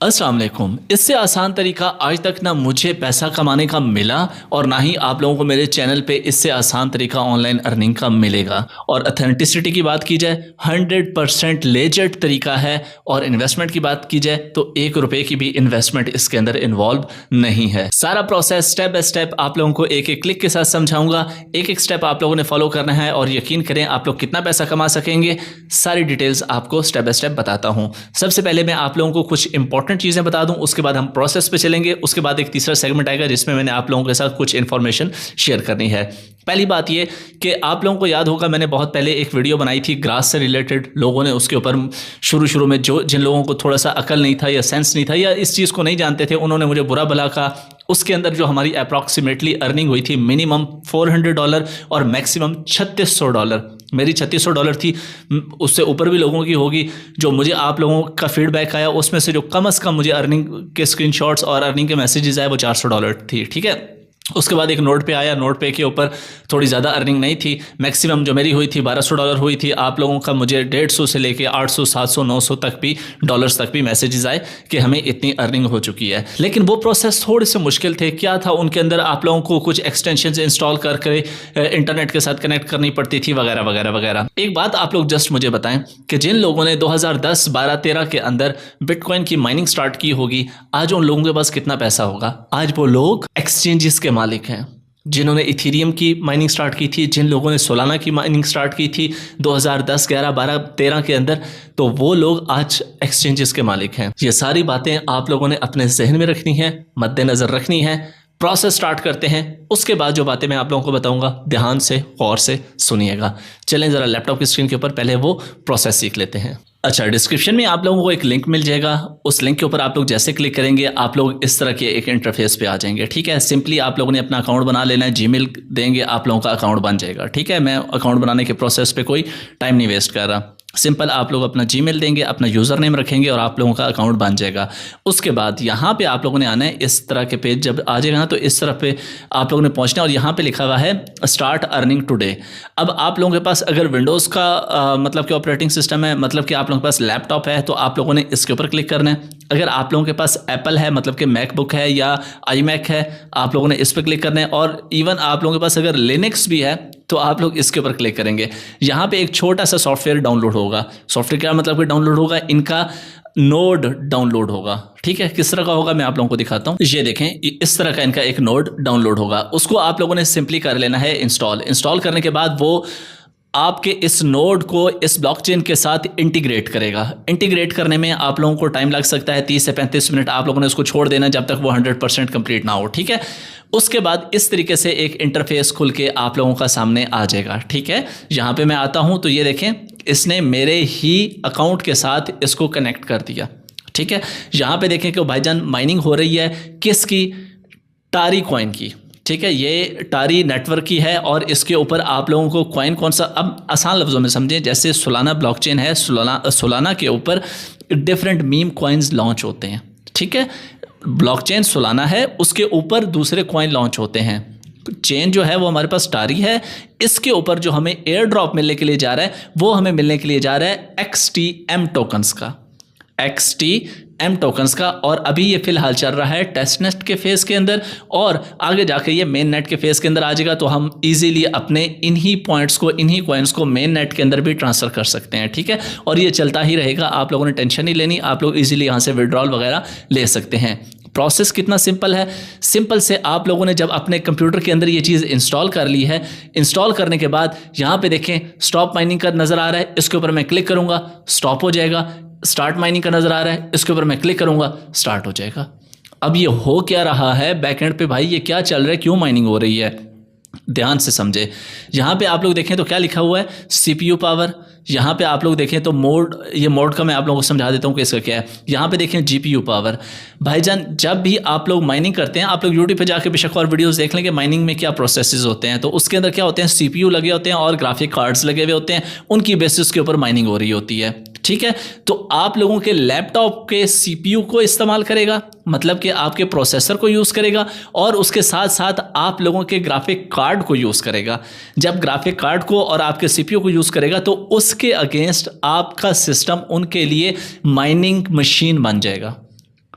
अस्सलाम वालेकुम। इससे आसान तरीका आज तक ना मुझे पैसा कमाने का मिला और ना ही आप लोगों को मेरे चैनल पे इससे आसान तरीका ऑनलाइन अर्निंग का मिलेगा। और अथेंटिसिटी की बात की जाए 100% लेजिट तरीका है। और इन्वेस्टमेंट की बात की जाए तो 1 रुपए की भी इन्वेस्टमेंट इसके अंदर इन्वॉल्व नहीं है। सारा प्रोसेस स्टेप बाय स्टेप आप लोगों को एक एक क्लिक के साथ समझाऊंगा। एक एक स्टेप आप लोगों ने फॉलो करना है और यकीन करें आप लोग कितना पैसा कमा सकेंगे, सारी डिटेल्स आपको स्टेप बाय स्टेप बताता हूँ। सबसे पहले मैं आप लोगों को कुछ इंपॉर्टेंट चीजें बता दूं, उसके बाद हम प्रोसेस पे चलेंगे। उसके बाद एक तीसरा सेगमेंट आएगा जिसमें मैंने आप लोगों के साथ कुछ इंफॉर्मेशन शेयर करनी है। पहली बात ये कि आप लोगों को याद होगा मैंने बहुत पहले एक वीडियो बनाई थी ग्रास से रिलेटेड। लोगों ने उसके ऊपर शुरू में जिन लोगों को थोड़ा सा अकल नहीं था या सेंस नहीं था या इस चीज़ को नहीं जानते थे, उन्होंने मुझे बुरा भला कहा। उसके अंदर जो हमारी अप्रॉक्सीमेटली अर्निंग हुई थी मिनिमम $400 और मैक्सिमम $3600। मेरी $3600 थी, उससे ऊपर भी लोगों की होगी। जो मुझे आप लोगों का फीडबैक आया उसमें से जो कम से कम मुझे अर्निंग के स्क्रीनशॉट्स और अर्निंग के मैसेजेस आए वो $400 थी। ठीक है। उसके बाद एक नोट पे आया, नोट पे के ऊपर थोड़ी ज़्यादा अर्निंग नहीं थी। मैक्सिमम जो मेरी हुई थी $1200 हुई थी। आप लोगों का मुझे 150 से लेके 800 700 900 तक भी डॉलर्स तक भी मैसेजेस आए कि हमें इतनी अर्निंग हो चुकी है। लेकिन वो प्रोसेस थोड़े से मुश्किल थे। क्या था उनके अंदर, आप लोगों को कुछ एक्सटेंशन इंस्टॉल करके इंटरनेट के साथ कनेक्ट करनी पड़ती थी वगैरह वगैरह वगैरह। एक बात आप लोग जस्ट मुझे बताएं कि जिन लोगों ने 2010 12 13 के अंदर बिटकॉइन की माइनिंग स्टार्ट की होगी, आज उन लोगों के पास कितना पैसा होगा? आज वो लोग एक्सचेंजेस के मालिक हैं। जिन्होंने इथेरियम की माइनिंग स्टार्ट की थी, जिन लोगों ने सोलाना की माइनिंग स्टार्ट की थी 2010 11 12 13 के अंदर, तो वो लोग आज एक्सचेंजेस के मालिक हैं। ये सारी बातें आप लोगों ने अपने जहन में रखनी है, मद्देनजर रखनी है। प्रोसेस स्टार्ट करते हैं। उसके बाद जो बातें मैं आप लोगों को बताऊंगा ध्यान से गौर से सुनिएगा। चलें ज़रा लैपटॉप की स्क्रीन के ऊपर पहले वो प्रोसेस सीख लेते हैं। अच्छा, डिस्क्रिप्शन में आप लोगों को एक लिंक मिल जाएगा। उस लिंक के ऊपर आप लोग जैसे क्लिक करेंगे आप लोग इस तरह के एक इंटरफेस पे आ जाएंगे। ठीक है। सिंपली आप लोगों ने अपना अकाउंट बना लेना है। जीमेल देंगे, आप लोगों का अकाउंट बन जाएगा। ठीक है। मैं अकाउंट बनाने के प्रोसेस पे कोई टाइम नहीं वेस्ट कर रहा। सिंपल आप लोग अपना जीमेल देंगे, अपना यूज़र नेम रखेंगे और आप लोगों का अकाउंट बन जाएगा। उसके बाद यहाँ पे आप लोगों ने आना है। इस तरह के पेज जब आ जाएगा ना तो इस तरह पे आप लोगों ने पहुँचना है और यहाँ पे लिखा हुआ है स्टार्ट अर्निंग टुडे। अब आप लोगों के पास अगर विंडोज़ का मतलब कि ऑपरेटिंग सिस्टम है, मतलब कि आप लोगों के पास लैपटॉप है, तो आप लोगों ने इसके ऊपर क्लिक करना है। अगर आप लोगों के पास एप्पल है, मतलब कि मैकबुक है या iMac है, आप लोगों ने इस पर क्लिक करना है। और इवन आप लोगों के पास अगर लिनक्स भी है तो आप लोग इसके ऊपर क्लिक करेंगे। यहाँ पे एक छोटा सा सॉफ्टवेयर डाउनलोड होगा। सॉफ्टवेयर क्या मतलब कि डाउनलोड होगा, इनका नोड डाउनलोड होगा। ठीक है। किस तरह का होगा मैं आप लोगों को दिखाता हूँ। ये देखें, इस तरह का इनका एक नोड डाउनलोड होगा। उसको आप लोगों ने सिंपली कर लेना है इंस्टॉल। इंस्टॉल करने के बाद वो आपके इस नोड को इस ब्लॉकचेन के साथ इंटीग्रेट करेगा। इंटीग्रेट करने में आप लोगों को टाइम लग सकता है 30 से 35 मिनट। आप लोगों ने उसको छोड़ देना जब तक वो 100% कंप्लीट ना हो। ठीक है। उसके बाद इस तरीके से एक इंटरफेस खुल के आप लोगों का सामने आ जाएगा। ठीक है। यहाँ पे मैं आता हूँ तो ये देखें, इसने मेरे ही अकाउंट के साथ इसको कनेक्ट कर दिया। ठीक है। यहाँ पे देखें कि भाईजान माइनिंग हो रही है किसकी? टारी कॉइन की। ठीक है। ये टारी नेटवर्क की है और इसके ऊपर आप लोगों को कॉइन कौन सा, अब आसान लफ्ज़ों में समझें, जैसे सोलाना ब्लॉकचेन है, सोलाना के ऊपर डिफरेंट मीम कॉइन्स लॉन्च होते हैं। ठीक है। ब्लॉकचेन सोलाना है, उसके ऊपर दूसरे कॉइन लॉन्च होते हैं। चेन जो है वो हमारे पास टारी है, इसके ऊपर जो हमें एयर ड्रॉप मिलने के लिए जा रहा है वो हमें मिलने के लिए जा रहा है XTM टोकन्स का। XTM टोकन्स का। और अभी ये फिलहाल चल रहा है टेस्ट नेट के फेज़ के अंदर और आगे जाके ये मेन नेट के फेज़ के अंदर आ जाएगा तो हम इजीली अपने इन्हीं पॉइंट्स को, इन्हीं कॉइन्स को मेन नेट के अंदर भी ट्रांसफ़र कर सकते हैं। ठीक है। और ये चलता ही रहेगा, आप लोगों ने टेंशन नहीं लेनी। आप लोग इजीली यहाँ से विड्रॉल वगैरह ले सकते हैं। प्रोसेस कितना सिंपल है। सिंपल से आप लोगों ने जब अपने कंप्यूटर के अंदर ये चीज़ इंस्टॉल कर ली है, इंस्टॉल करने के बाद यहाँ पे देखें स्टॉप माइनिंग का नज़र आ रहा है, इसके ऊपर मैं क्लिक करूँगा स्टॉप हो जाएगा। स्टार्ट माइनिंग का नज़र आ रहा है, इसके ऊपर मैं क्लिक करूँगा स्टार्ट हो जाएगा। अब ये हो क्या रहा है बैकएंड पे भाई, ये क्या चल रहा है, क्यों माइनिंग हो रही है? ध्यान से समझे। यहाँ पे आप लोग देखें तो क्या लिखा हुआ है, CPU पावर। यहाँ पे आप लोग देखें तो मोड, ये मोड का मैं आप लोगों को समझा देता हूँ कि इसका क्या है। यहाँ पे देखें GPU पावर। भाईजान जब भी आप लोग माइनिंग करते हैं, आप लोग यूट्यूब पे जाके बेशक और वीडियोस देख लेंगे माइनिंग में क्या प्रोसेसेस होते हैं। तो उसके अंदर क्या होते हैं, CPU लगे होते हैं और ग्राफिक कार्ड्स लगे हुए होते हैं, उनकी बेसिस के ऊपर माइनिंग हो रही होती है। ठीक है। तो आप लोगों के लैपटॉप के CPU को इस्तेमाल करेगा, मतलब कि आपके प्रोसेसर को यूज़ करेगा और उसके साथ साथ आप लोगों के ग्राफिक कार्ड को यूज़ करेगा। जब ग्राफिक कार्ड को और आपके CPU को यूज़ करेगा तो उसके अगेंस्ट आपका सिस्टम उनके लिए माइनिंग मशीन बन जाएगा।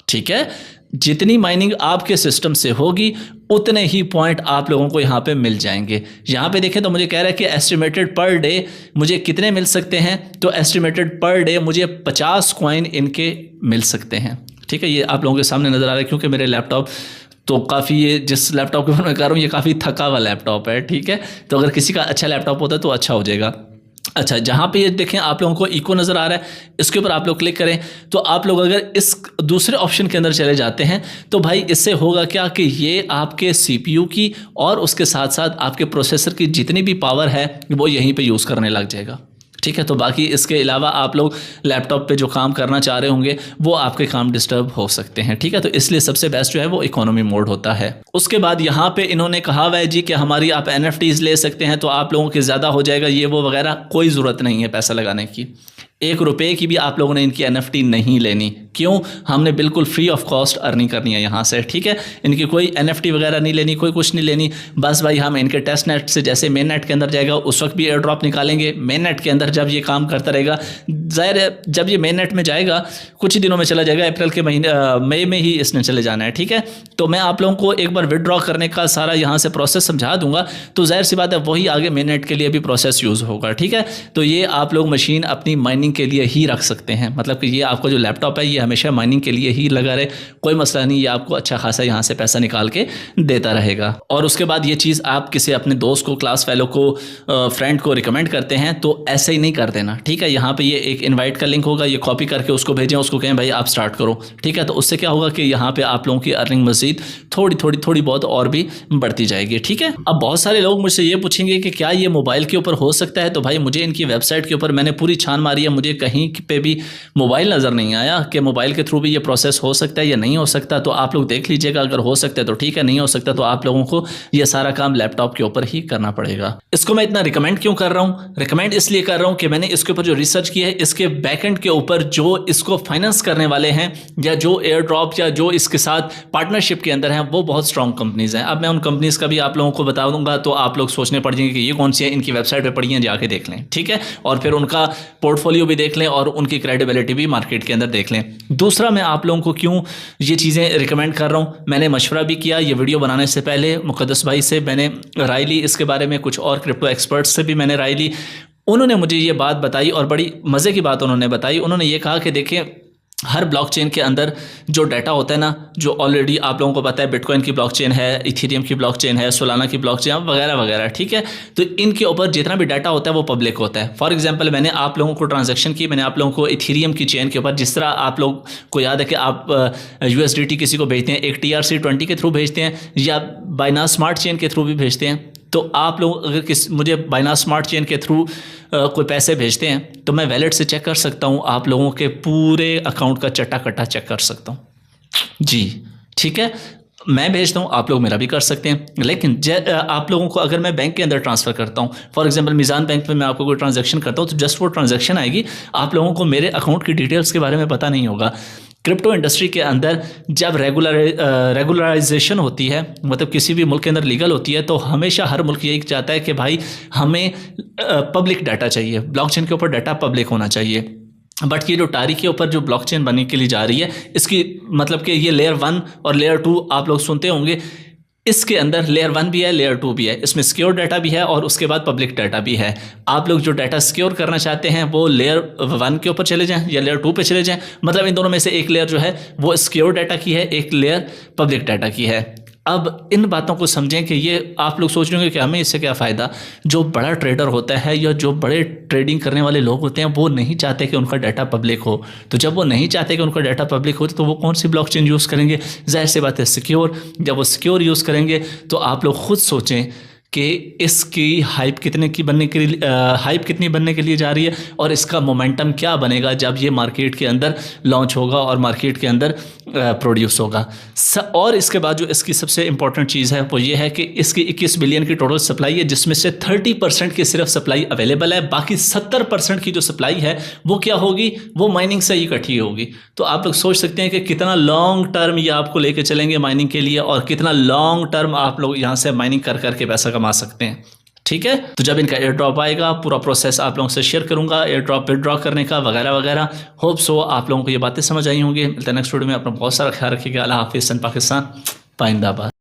ठीक है, जितनी माइनिंग आपके सिस्टम से होगी उतने ही पॉइंट आप लोगों को यहाँ पे मिल जाएंगे। यहाँ पे देखें तो मुझे कह रहा है कि एस्टिमेटेड पर डे मुझे कितने मिल सकते हैं, तो एस्टिमेटेड पर डे मुझे 50 कॉइन इनके मिल सकते हैं। ठीक है, ये आप लोगों के सामने नज़र आ रहा है क्योंकि मेरे लैपटॉप तो काफ़ी, ये जिस लैपटॉप के बारे में कर रहा हूँ ये काफ़ी थका हुआ लैपटॉप है। ठीक है, तो अगर किसी का अच्छा लैपटॉप होता है तो अच्छा हो जाएगा। अच्छा, जहाँ पे ये देखें आप लोगों को इको नज़र आ रहा है, इसके ऊपर आप लोग क्लिक करें तो आप लोग अगर इस दूसरे ऑप्शन के अंदर चले जाते हैं तो भाई इससे होगा क्या कि ये आपके सीपीयू की और उसके साथ साथ आपके प्रोसेसर की जितनी भी पावर है वो यहीं पे यूज़ करने लग जाएगा। ठीक है, तो बाकी इसके अलावा आप लोग लैपटॉप पे जो काम करना चाह रहे होंगे वो आपके काम डिस्टर्ब हो सकते हैं। ठीक है, तो इसलिए सबसे बेस्ट जो है वो इकोनॉमी मोड होता है। उसके बाद यहाँ पे इन्होंने कहा हुआ है जी कि हमारी आप NFTs ले सकते हैं, तो आप लोगों के ज़्यादा हो जाएगा ये वो वगैरह, कोई ज़रूरत नहीं है पैसा लगाने की। 1 रुपये की भी आप लोगों ने इनकी NFT नहीं लेनी। क्यों? हमने बिल्कुल फ्री ऑफ कॉस्ट अर्निंग करनी है यहाँ से। ठीक है, इनकी कोई NFT वगैरह नहीं लेनी, कोई कुछ नहीं लेनी। बस भाई हम इनके टेस्ट नेट से जैसे मेन नेट के अंदर जाएगा उस वक्त भी एयर ड्रॉप निकालेंगे। मेन नेट के अंदर जब ये काम करता रहेगा, ज़ाहिर है जब ये मेन नेट में जाएगा कुछ ही दिनों में चला जाएगा, अप्रैल के महीने मई में ही इसने चले जाना है। ठीक है, तो मैं आप लोगों को एक बार विदड्रॉ करने का सारा यहाँ से प्रोसेस समझा दूंगा, तो जाहिर सी बात है वही आगे मेन नेट के लिए भी प्रोसेस यूज़ होगा। ठीक है, तो ये आप लोग मशीन अपनी माइनिंग के लिए ही रख सकते हैं, मतलब कि ये आपका जो लैपटॉप है ये हमेशा माइनिंग के लिए ही लगा रहे, कोई मसला नहीं, ये आपको अच्छा खासा यहाँ से पैसा निकाल के देता रहेगा। और उसके बाद ये चीज़ आप किसी अपने दोस्त को, क्लास फेलो को, फ्रेंड को रिकमेंड करते हैं तो ऐसे ही नहीं कर देना। ठीक है, यहाँ पे ये एक इनवाइट का लिंक होगा, ये कॉपी करके उसको भेजें, उसको कहें भाई आप स्टार्ट करो। ठीक है, तो उससे क्या होगा कि यहाँ पे आप लोगों की अर्निंग मजीद थोड़ी बहुत और भी बढ़ती जाएगी। ठीक है, अब बहुत सारे लोग मुझसे ये पूछेंगे कि क्या ये मोबाइल के ऊपर हो सकता है, तो भाई मुझे इनकी वेबसाइट के ऊपर मैंने पूरी छान मारी है, मुझे कहीं पे भी मोबाइल नज़र नहीं आया कि मोबाइल के थ्रू भी ये प्रोसेस हो सकता है या नहीं हो सकता। तो आप लोग देख लीजिएगा, अगर हो सकता है तो ठीक है, नहीं हो सकता तो आप लोगों को ये सारा काम लैपटॉप के ऊपर ही करना पड़ेगा। इसको मैं इतना रिकमेंड क्यों कर रहा हूँ? रिकमेंड इसलिए कर रहा हूँ कि मैंने इसके ऊपर जो रिसर्च की है, इसके बैकएंड के ऊपर जो इसको फाइनेंस करने वाले हैं या जो एयर ड्रॉप या जो इसके साथ पार्टनरशिप के अंदर हैं वो बहुत स्ट्रॉन्ग कंपनीज हैं। अब मैं उन कंपनीज का भी आप लोगों को बता दूंगा तो आप लोग सोचने पड़ जाएंगे कि ये कौन सी है, इनकी वेबसाइट पर पढ़िए, जाके देख लें। ठीक है, और फिर उनका पोर्टफोलियो भी देख लें और उनकी क्रेडिबिलिटी भी मार्केट के अंदर देख लें। दूसरा, मैं आप लोगों को क्यों ये चीज़ें रिकमेंड कर रहा हूँ, मैंने मशवरा भी किया ये वीडियो बनाने से पहले, मुक़द्दस भाई से मैंने राय ली इसके बारे में, कुछ और क्रिप्टो एक्सपर्ट्स से भी मैंने राय ली। उन्होंने मुझे ये बात बताई और बड़ी मज़े की बात उन्होंने बताई। उन्होंने ये कहा कि देखिए हर ब्लॉकचेन के अंदर जो डाटा होता है ना, जो ऑलरेडी आप लोगों को पता है बिटकॉइन की ब्लॉकचेन है, इथेरियम की ब्लॉकचेन है, सोलाना की ब्लॉकचेन वगैरह वगैरह। ठीक है, तो इनके ऊपर जितना भी डाटा होता है वो पब्लिक होता है। फॉर एग्जांपल मैंने आप लोगों को ट्रांजैक्शन की, मैंने आप लोगों को इथेरियम की चेन के ऊपर, जिस तरह आप लोग को याद है कि आप USDT किसी को भेजते हैं, एक TRC20 के थ्रू भेजते हैं या बाइनांस स्मार्ट चेन के थ्रू भी भेजते हैं। तो आप लोग अगर मुझे बाइनांस स्मार्ट चेन के थ्रू कोई पैसे भेजते हैं तो मैं वैलेट से चेक कर सकता हूँ, आप लोगों के पूरे अकाउंट का चट्टा कट्टा चेक कर सकता हूँ जी। ठीक है, मैं भेजता हूँ, आप लोग मेरा भी कर सकते हैं। लेकिन आप लोगों को अगर मैं बैंक के अंदर ट्रांसफ़र करता हूँ, फॉर एग्जांपल मीज़ान बैंक में मैं आपको कोई ट्रांजैक्शन करता हूँ, तो जस्ट वो ट्रांजैक्शन आएगी, आप लोगों को मेरे अकाउंट की डिटेल्स के बारे में पता नहीं होगा। क्रिप्टो इंडस्ट्री के अंदर जब रेगुलराइजेशन होती है, मतलब किसी भी मुल्क के अंदर लीगल होती है, तो हमेशा हर मुल्क यही चाहता है कि भाई हमें पब्लिक डाटा चाहिए, ब्लॉकचेन के ऊपर डाटा पब्लिक होना चाहिए। बट ये जो टारी के ऊपर जो ब्लॉकचेन बनने के लिए जा रही है, इसकी मतलब कि ये लेयर 1 और लेयर 2 आप लोग सुनते होंगे, इसके अंदर लेयर 1 भी है, लेयर 2 भी है, इसमें सिक्योर डाटा भी है और उसके बाद पब्लिक डाटा भी है। आप लोग जो डाटा सिक्योर करना चाहते हैं वो लेयर 1 के ऊपर चले जाएं या लेयर 2 पे चले जाएं, मतलब इन दोनों में से एक लेयर जो है वो सिक्योर डाटा की है, एक लेयर पब्लिक डाटा की है। अब इन बातों को समझें कि ये आप लोग सोच रहे होंगे कि हमें इससे क्या फ़ायदा। जो बड़ा ट्रेडर होता है या जो बड़े ट्रेडिंग करने वाले लोग होते हैं वो नहीं चाहते कि उनका डाटा पब्लिक हो, तो जब वो नहीं चाहते कि उनका डाटा पब्लिक हो तो वो कौन सी ब्लॉकचेन यूज़ करेंगे? जाहिर सी बात है सिक्योर। जब वो सिक्योर यूज़ करेंगे तो आप लोग खुद सोचें कि इसकी हाइप कितनी बनने के लिए जा रही है और इसका मोमेंटम क्या बनेगा जब ये मार्केट के अंदर लॉन्च होगा और मार्केट के अंदर प्रोड्यूस होगा। और इसके बाद जो इसकी सबसे इंपॉर्टेंट चीज़ है वो ये है कि इसकी 21 बिलियन की टोटल सप्लाई है, जिसमें से 30% की सिर्फ सप्लाई अवेलेबल है, बाकी 70% की जो सप्लाई है वो क्या होगी, वो माइनिंग से ही इकट्ठी होगी। तो आप लोग सोच सकते हैं कि कितना लॉन्ग टर्म ये आपको लेके चलेंगे माइनिंग के लिए और कितना लॉन्ग टर्म आप लोग यहाँ से माइनिंग कर करके पैसा कमा सकते हैं। ठीक है। तो जब इनका एयर ड्रॉप आएगा पूरा प्रोसेस आप लोगों से शेयर करूंगा, एयर ड्रॉप विड्रॉ करने का वगैरह वगैरह। होप सो आप लोगों को ये बातें समझ आई होंगी। मिलते हैं नेक्स्ट वीडियो में। अपना बहुत सारा ख्याल रखिएगा। अल्लाह हाफिज़। पाकिस्तान पाइंदाबाद।